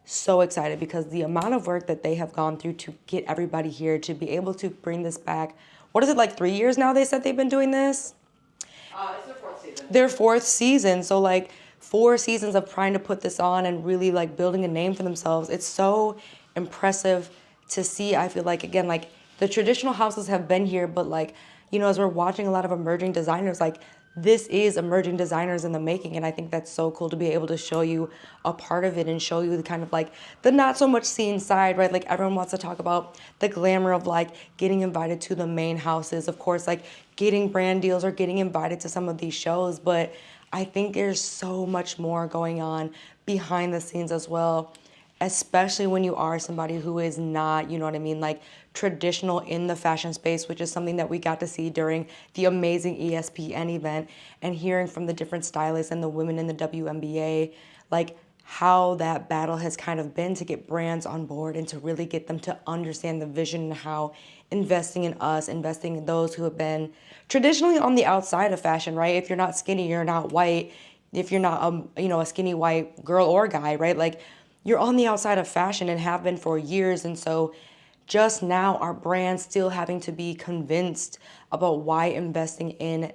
so excited because the amount of work that they have gone through to get everybody here to be able to bring this back. What is it, like 3 years now they said they've been doing this? It's their 4th season. Their 4th season. So like 4 seasons of trying to put this on and really like building a name for themselves. It's so impressive to see. I feel like, again, like the traditional houses have been here, but like, you know, as we're watching a lot of emerging designers, like this is emerging designers in the making. And I think that's so cool to be able to show you a part of it and show you the kind of like the not so much seen side, right? Like everyone wants to talk about the glamour of like getting invited to the main houses, of course, like getting brand deals or getting invited to some of these shows. But I think there's so much more going on behind the scenes as well, especially when you are somebody who is not, you know what I mean, like traditional in the fashion space, which is something that we got to see during the amazing ESPN event, and hearing from the different stylists and the women in the WNBA, like how that battle has kind of been to get brands on board and to really get them to understand the vision and how investing in us, investing in those who have been traditionally on the outside of fashion, right? If you're not skinny, you're not white. If you're not, a skinny white girl or guy, right? Like, you're on the outside of fashion and have been for years. And so just now our brands still having to be convinced about why investing in,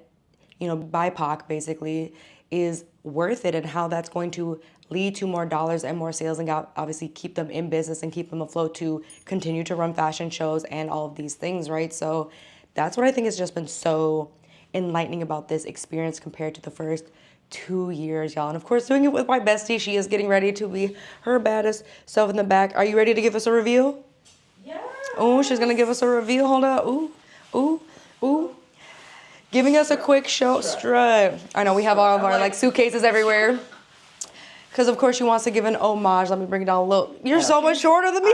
BIPOC basically is worth it and how that's going to lead to more dollars and more sales and obviously keep them in business and keep them afloat to continue to run fashion shows and all of these things, right? So that's what I think has just been so enlightening about this experience compared to the first 2 years, y'all. And of course, doing it with my bestie. She is getting ready to be her baddest self in the back. Are you ready to give us a review? Yeah. Oh, she's gonna give us a review. Hold up. Ooh. Giving us a quick show strut. I know we have all of our like suitcases everywhere. Because of course she wants to give an homage. Let me bring it down a little. You're so much shorter than me.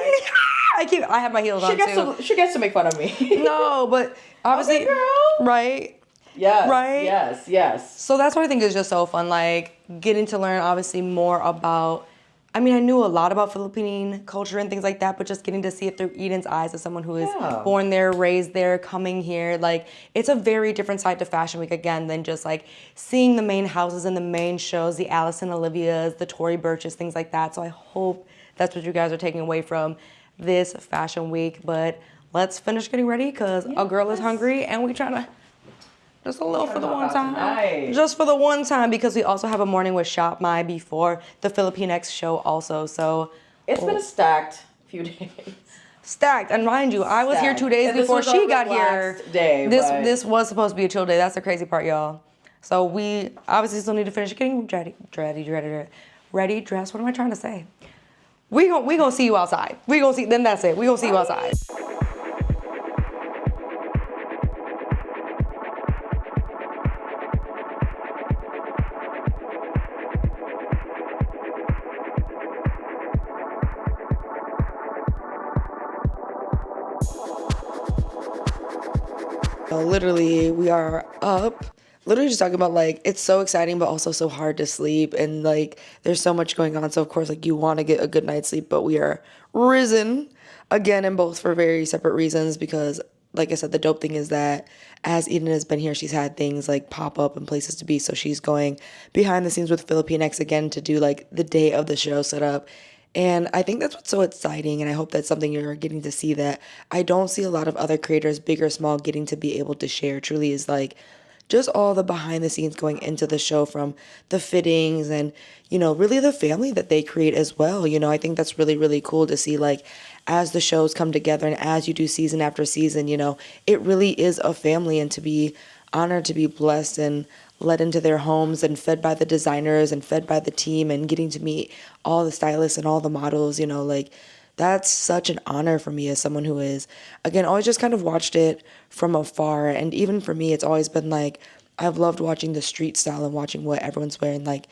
I have my heels on too. She gets to make fun of me. No, but obviously, right? Yes. Right? Yes. So that's what I think is just so fun, like getting to learn obviously more about, I knew a lot about Philippine culture and things like that, but just getting to see it through Eden's eyes as someone who is born there, raised there, coming here, like it's a very different side to Fashion Week again than just like seeing the main houses and the main shows, the Allison Olivias, the Tory Burches, things like that. So I hope that's what you guys are taking away from this Fashion Week. But let's finish getting ready because a girl is hungry and we trying to just a little for the one time. Tonight. Just for the one time because we also have a morning with ShopMy before the FILIPINXT show also. So it's been a stacked few days. Stacked. And mind you, I was here 2 days before she got here. This was supposed to be a chill day. That's the crazy part, y'all. So we obviously still need to finish getting ready, dressed. What am I trying to say? We gonna see you outside. Then that's it. We gonna see you outside. Literally, we are up. Literally just talking about like, it's so exciting, but also so hard to sleep. And like, there's so much going on. So of course, like you want to get a good night's sleep, but we are risen again and both for very separate reasons because like I said, the dope thing is that as Eden has been here, she's had things like pop up and places to be. So she's going behind the scenes with FILIPINXT again to do like the day of the show setup. And I think that's what's so exciting, and I hope that's something you're getting to see that I don't see a lot of other creators, big or small, getting to be able to share. Truly is like just all the behind the scenes going into the show, from the fittings and, really the family that they create as well. I think that's really, really cool to see, like, as the shows come together and as you do season after season, it really is a family, and to be honored to be blessed and led into their homes and fed by the designers and fed by the team and getting to meet all the stylists and all the models, like that's such an honor for me as someone who is, again, always just kind of watched it from afar. And even for me, it's always been like, I've loved watching the street style and watching what everyone's wearing, like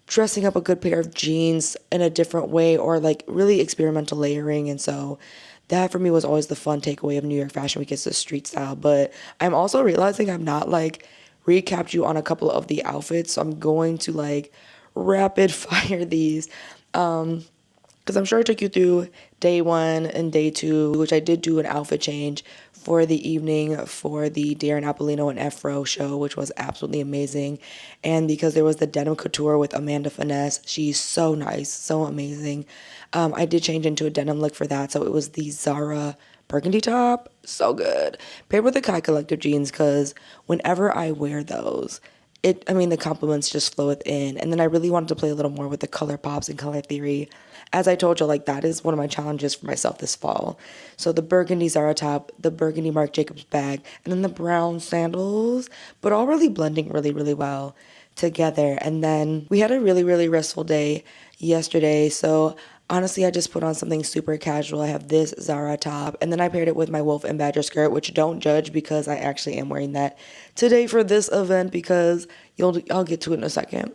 dressing up a good pair of jeans in a different way or like really experimental layering. And so that for me was always the fun takeaway of New York Fashion Week, is the street style. But I'm also realizing I'm not like recapped you on a couple of the outfits. So I'm going to like rapid fire these. Because I'm sure I took you through day 1 and day 2, which I did do an outfit change for the evening for the Darren Apollino and Afro show, which was absolutely amazing. And because there was the denim couture with Amanda Finesse, she's so nice, so amazing. I did change into a denim look for that. So it was the Zara burgundy top, so good. Paired with the Kai Collective jeans, because whenever I wear those, the compliments just flow within. And then I really wanted to play a little more with the color pops and color theory. As I told you, like, that is one of my challenges for myself this fall. So the burgundy Zara top, the burgundy Marc Jacobs bag, and then the brown sandals, but all really blending really, really well together. And then we had a really, really restful day yesterday. So honestly, I just put on something super casual. I have this Zara top, and then I paired it with my Wolf and Badger skirt, which don't judge because I actually am wearing that today for this event, because I'll get to it in a second.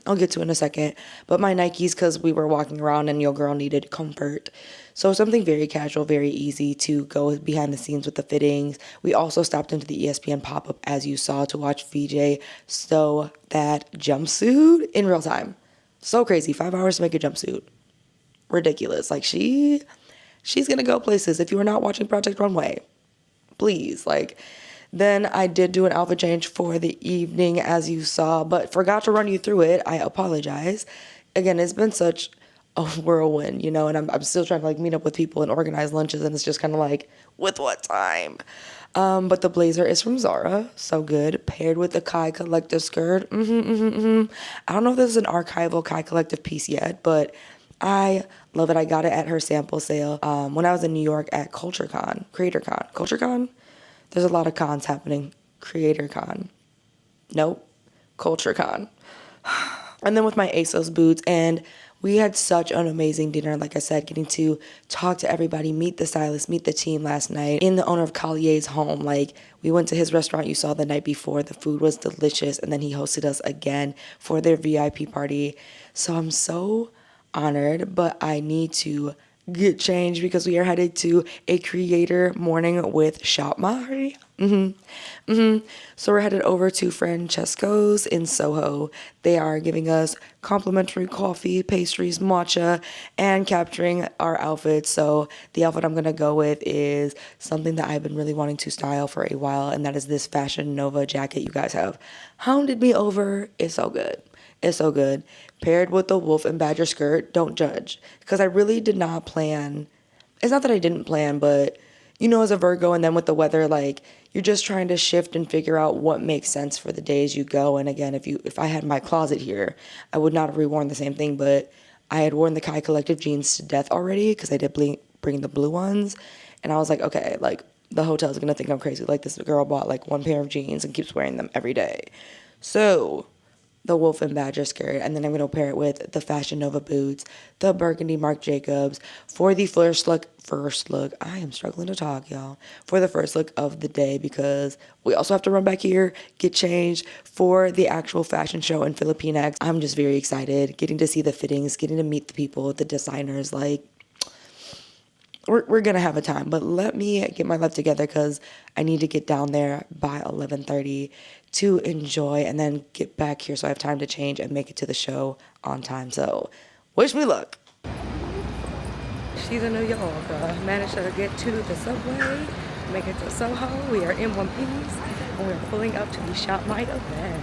But my Nikes, because we were walking around and your girl needed comfort. So something very casual, very easy to go behind the scenes with the fittings. We also stopped into the ESPN pop-up, as you saw, to watch VJ sew that jumpsuit in real time. So crazy, 5 hours to make a jumpsuit. Ridiculous. Like, she's gonna go places. If you are not watching Project Runway, please, like. Then I did do an outfit change for the evening, as you saw, but forgot to run you through it. I apologize. Again, it's been such a whirlwind, and I'm still trying to like meet up with people and organize lunches, and it's just kind of like, with what time? But the blazer is from Zara, so good, paired with the Kai Collective skirt. I don't know if this is an archival Kai Collective piece yet, but I love it. I got it at her sample sale when I was in New York at CreatorCon. There's a lot of cons happening. CreatorCon. Nope. CultureCon. And then with my ASOS boots, and we had such an amazing dinner. Like I said, getting to talk to everybody, meet the stylist, meet the team last night in the owner of Collier's home. Like, we went to his restaurant you saw the night before. The food was delicious, and then he hosted us again for their VIP party. So I'm so honored, but I need to get changed because we are headed to a creator morning with ShopMy. So we're headed over to Francesco's in Soho. They are giving us complimentary coffee, pastries, matcha, and capturing our outfits. So the outfit I'm gonna go with is something that I've been really wanting to style for a while, and that is this Fashion Nova jacket you guys have hounded me over. It's so good. It's so good. Paired with the Wolf and Badger skirt, don't judge. Because I really did not plan. It's not that I didn't plan, but as a Virgo, and then with the weather, like, you're just trying to shift and figure out what makes sense for the days you go. And again, if I had my closet here, I would not have reworn the same thing, but I had worn the Kai Collective jeans to death already because I did bring the blue ones. And I was like, okay, like, the hotel's going to think I'm crazy. Like, this girl bought like one pair of jeans and keeps wearing them every day. So the Wolf and Badger skirt, and then I'm going to pair it with the Fashion Nova boots, the burgundy Marc Jacobs for the first look. I am struggling to talk, y'all. For the first look of the day, because we also have to run back here, get changed for the actual fashion show in Filipinx. I'm just very excited, getting to see the fittings, getting to meet the people, the designers. Like, we're going to have a time, but let me get my life together because I need to get down there by 11:30 to enjoy and then get back here so I have time to change and make it to the show on time. So wish me luck. She's in New York. Managed to get to the subway, make it to Soho. We are in one piece and we're pulling up to the ShopMy event.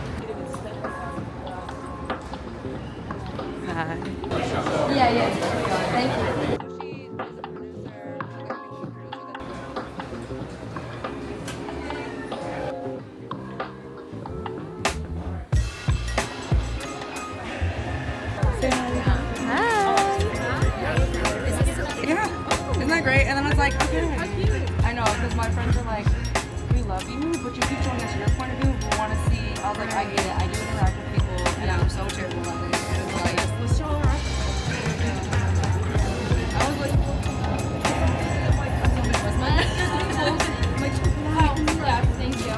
Hi. Yeah. Thank you. Great, and then I was like, okay. I know, because my friends are like, we love you, but you keep showing us your point of view. We want to see. I was like, I get it. I do interact with people, and I'm so terrible at it. And it's like, let's show her. I was like, thank you.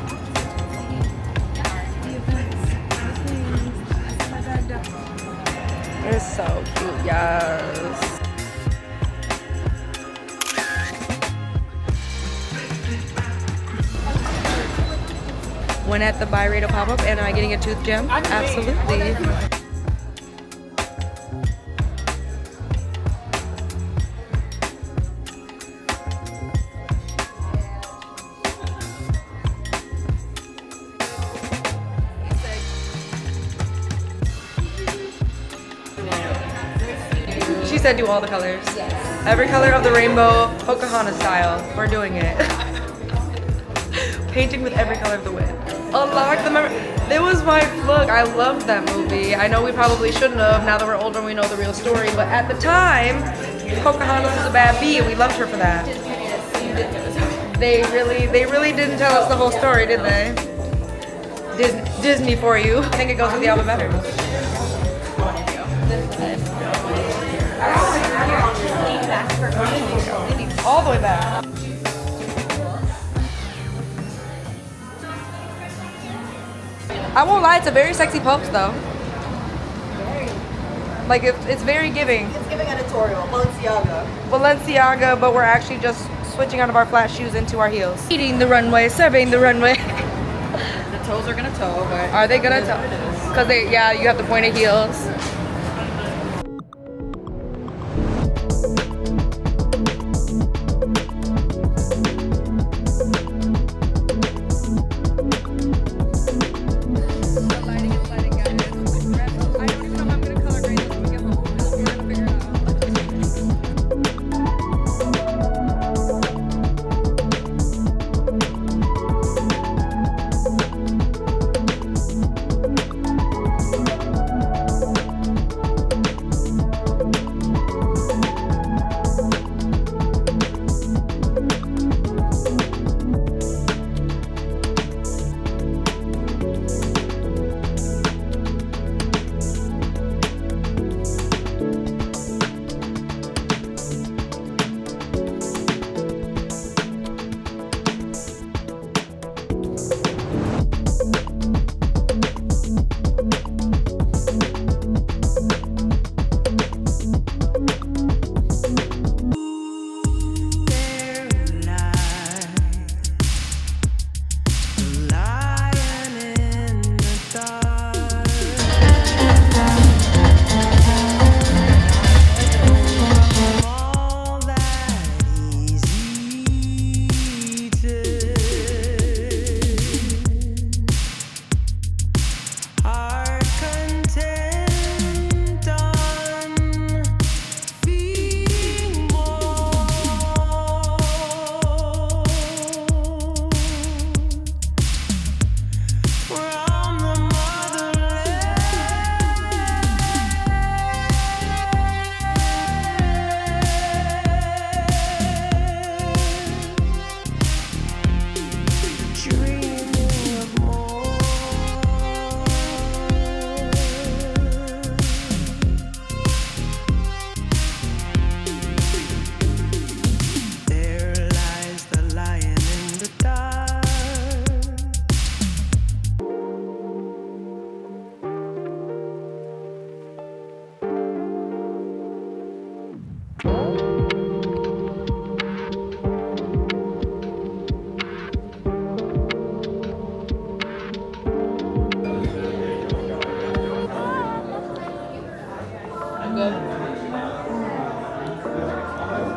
It's so cute, yes. when at the Byredo pop-up, and am I getting a tooth gem? Absolutely. She said do all the colors. Yes. Every color of the rainbow, Pocahontas style. We're doing it. Painting with every color of the wind. Unlock the memory. It was my look. I loved that movie. I know we probably shouldn't have. Now that we're older, we know the real story. But at the time, Pocahontas was a bad bee, and we loved her for that. They really didn't tell us the whole story, did they? Disney for you. I think it goes with the album better. All the way back. I won't lie, it's a very sexy pose though. Like it's very giving. It's giving editorial, Balenciaga, but we're actually just switching out of our flat shoes into our heels. Eating the runway, serving the runway. The toes are gonna toe, but are they gonna toe? Because you have the pointed heels.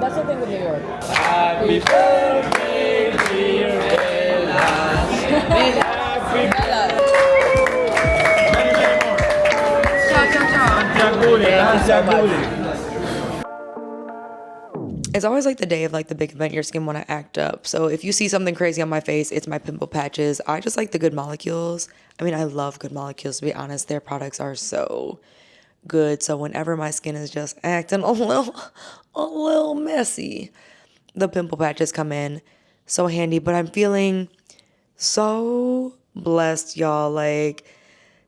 That's the thing with New York. Happy birthday, dear Bella. Happy It's always like the day of like the big event, your skin want to act up. So if you see something crazy on my face, it's my pimple patches. I just like the Good Molecules. I mean, I love Good Molecules, to be honest. Their products are so good. So whenever my skin is just acting a little messy, the pimple patches come in so handy. But I'm feeling so blessed, y'all. Like,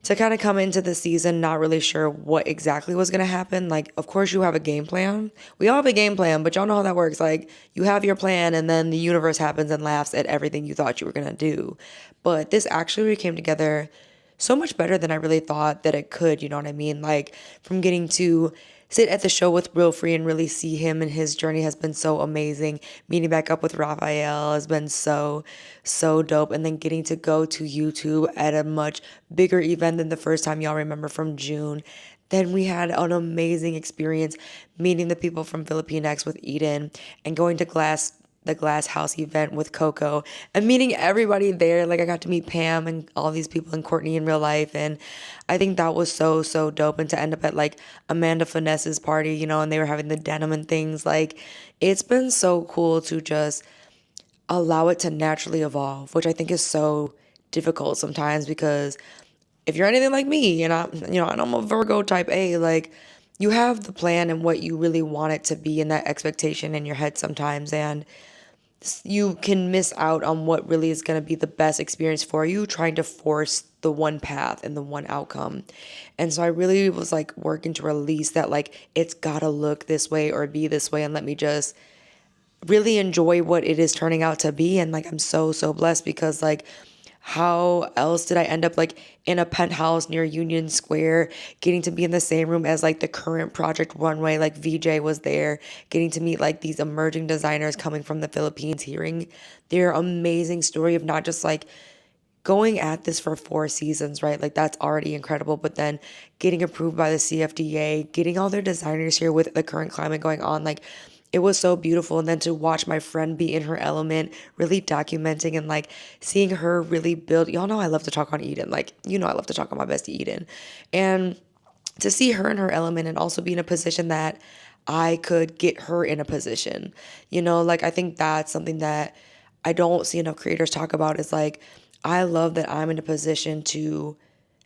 to kind of come into the season not really sure what exactly was going to happen. Like, of course you have a game plan. We all have a game plan, but y'all know how that works. Like, you have your plan and then the universe happens and laughs at everything you thought you were going to do. But this actually came together so much better than I really thought that it could, you know what I mean? Like, from getting to sit at the show with Real Free and really see him, and his journey has been so amazing. Meeting back up with Raphael has been so dope. And then getting to go to YouTube at a much bigger event than the first time, y'all remember, from June. Then we had an amazing experience meeting the people from FILIPINXT with Eden, and going to the Glasshouse event with Coco, and meeting everybody there. Like, I got to meet Pam and all these people, and Courtney in real life, and I think that was so dope. And to end up at like Amanda Finesse's party, you know, and they were having the denim and things, like, it's been so cool to just allow it to naturally evolve, which I think is so difficult sometimes, because if you're anything like me, and I'm a Virgo type A, like, you have the plan and what you really want it to be, and that expectation in your head sometimes, and you can miss out on what really is going to be the best experience for you, trying to force the one path and the one outcome. And so I really was like working to release that, like, it's got to look this way or be this way, and let me just really enjoy what it is turning out to be. And like, I'm so blessed, because like, how else did I end up like in a penthouse near Union Square, getting to be in the same room as like the current Project Runway, like VJ was there, getting to meet like these emerging designers coming from the Philippines, hearing their amazing story of not just like going at this for 4 seasons, right? Like, that's already incredible. But then getting approved by the CFDA, getting all their designers here with the current climate going on, like, it was so beautiful. And then to watch my friend be in her element, really documenting and like seeing her really build. Y'all know I love to talk on Eden. Like, you know, I love to talk on my bestie Eden. And to see her in her element, and also be in a position that I could get her in a position, you know, like, I think that's something that I don't see enough creators talk about, is like, I love that I'm in a position to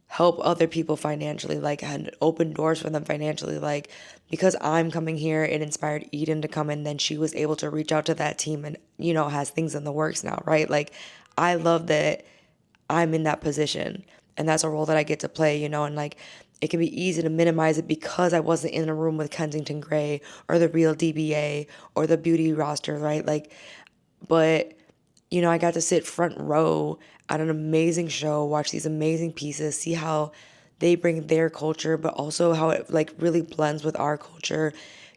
help other people financially, like, and open doors for them financially, like, because I'm coming here, it inspired Eden to come, and then she was able to reach out to that team, and, you know, has things in the works now, right? Like, I love that I'm in that position, and that's a role that I get to play, you know. And like, it can be easy to minimize it because I wasn't in a room with Kensington Gray or the Real DBA or the beauty roster, right? Like, but, you know, I got to sit front row at an amazing show, watch these amazing pieces, see how they bring their culture, but also how it like really blends with our culture.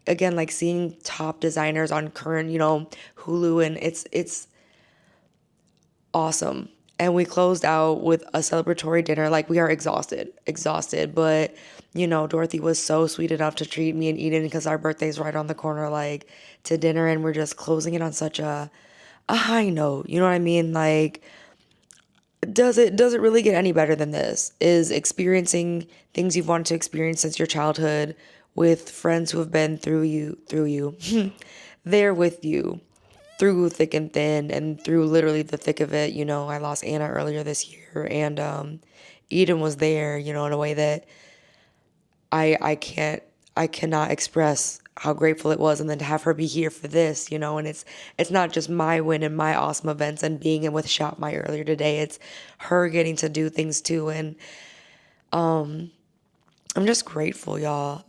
Again, like, seeing top designers on current, you know, Hulu, and it's awesome. And we closed out with a celebratory dinner. Like, we are exhausted, but, you know, Dorothy was so sweet enough to treat me and Eden, because our birthday's right on the corner, like, to dinner, and we're just closing it on such a high note. You know what I mean? Like, does it really get any better than this? Is experiencing things you've wanted to experience since your childhood, with friends who have been through you, there with you through thick and thin, and through literally the thick of it. You know, I lost Anna earlier this year, and Eden was there, you know, in a way that I cannot express how grateful it was. And then to have her be here for this, you know, and it's not just my win and my awesome events and being in with ShopMy earlier today, it's her getting to do things too. And I'm just grateful, y'all.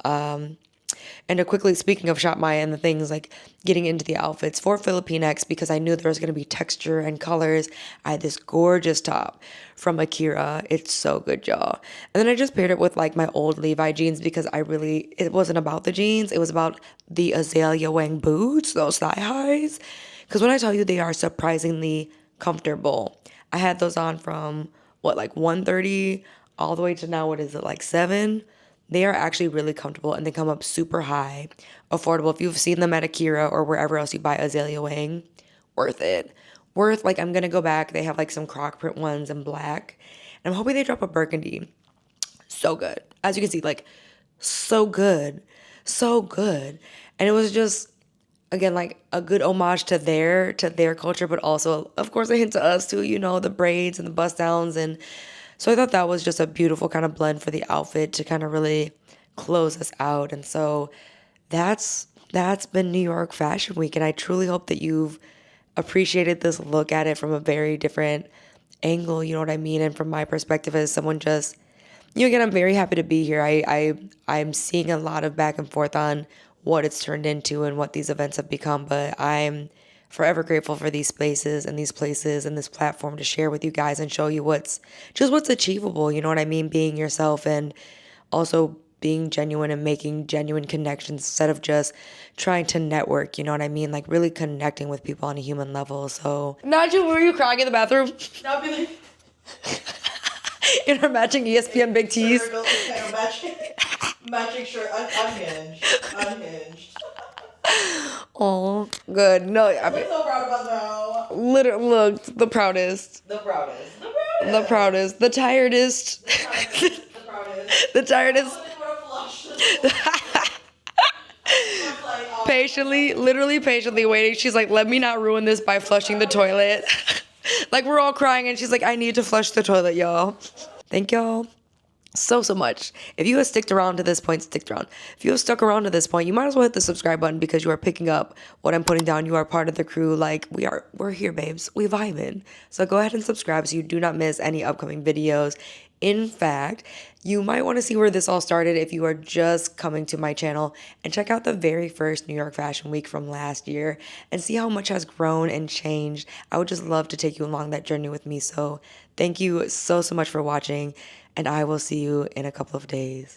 And to quickly, speaking of ShopMy and the things, like getting into the outfits for FILIPINXT, because I knew there was going to be texture and colors, I had this gorgeous top from Akira. It's so good, y'all. And then I just paired it with like my old Levi jeans, because it wasn't about the jeans. It was about the Azalea Wang boots, those thigh highs. Because when I tell you, they are surprisingly comfortable. I had those on from like 1:30 all the way to now, what is it, like 7? They are actually really comfortable, and they come up super high, affordable. If you've seen them at Akira or wherever else you buy Azalea Wang, worth it. Like, I'm going to go back. They have like some croc print ones in black, and I'm hoping they drop a burgundy. So good. As you can see, like, so good. And it was just, again, like a good homage to their culture, but also, of course, a hint to us too, you know, the braids and the bust downs. And so I thought that was just a beautiful kind of blend for the outfit to kind of really close us out. And so that's been New York Fashion Week. And I truly hope that you've appreciated this look at it from a very different angle, you know what I mean? And from my perspective as someone just, you know, again, I'm very happy to be here. I'm seeing a lot of back and forth on what it's turned into and what these events have become, but I'm forever grateful for these spaces and these places and this platform to share with you guys and show you what's achievable, you know what I mean? Being yourself, and also being genuine and making genuine connections instead of just trying to network, you know what I mean? Like really connecting with people on a human level. So, Nigel, were you crying in the bathroom? Not really. In her matching ESPN big tees. Matching shirt, unhinged. Oh, good. No, I mean, I'm so proud about that. literally, look, the proudest. The proudest. The proudest. The tiredest. The tiredest. Patiently, literally patiently waiting. She's like, let me not ruin this by flushing the toilet. Like, we're all crying, and she's like, I need to flush the toilet, y'all. Thank y'all so much. If you have sticked around to this point, stick around. If you have stuck around to this point, you might as well hit the subscribe button because you are picking up what I'm putting down. You are part of the crew. Like, we're here, babes. We vibing. So go ahead and subscribe so you do not miss any upcoming videos. In fact, you might want to see where this all started if you are just coming to my channel, and check out the very first New York Fashion Week from last year and see how much has grown and changed. I would just love to take you along that journey with me. So thank you so much for watching, and I will see you in a couple of days.